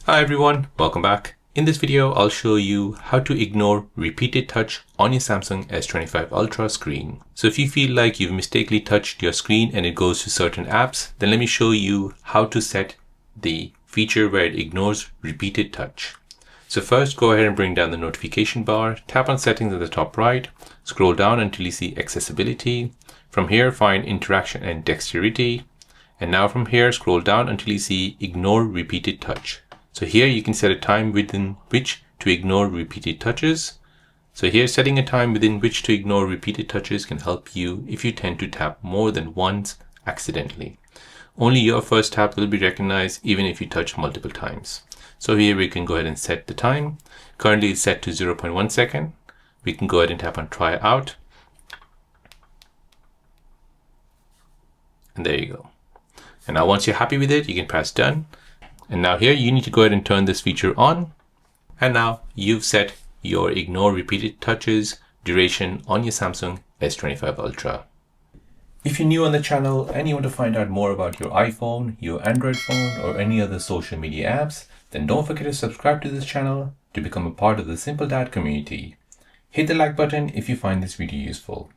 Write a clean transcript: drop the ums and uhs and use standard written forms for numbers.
Hi everyone, welcome back. In this video, I'll show you how to ignore repeated touch on your Samsung S25 Ultra screen. So if you feel like you've mistakenly touched your screen and it goes to certain apps, then let me show you how to set the feature where it ignores repeated touch. So first, go ahead and bring down the notification bar, tap on settings at the top right, scroll down until you see accessibility. From here, find interaction and dexterity. And now from here, scroll down until you see ignore repeated touch. So here you can set a time within which to ignore repeated touches. So here, setting a time within which to ignore repeated touches can help you if you tend to tap more than once accidentally. Only your first tap will be recognized even if you touch multiple times. So here we can go ahead and set the time. Currently it's set to 0.1 second. We can go ahead and tap on try out. And there you go. And now once you're happy with it, you can press done. And now here you need to go ahead and turn this feature on. And now you've set your ignore repeated touches duration on your Samsung S25 Ultra. If you're new on the channel and you want to find out more about your iPhone, your Android phone, or any other social media apps, then don't forget to subscribe to this channel to become a part of the Simple Dad community. Hit the like button if you find this video useful.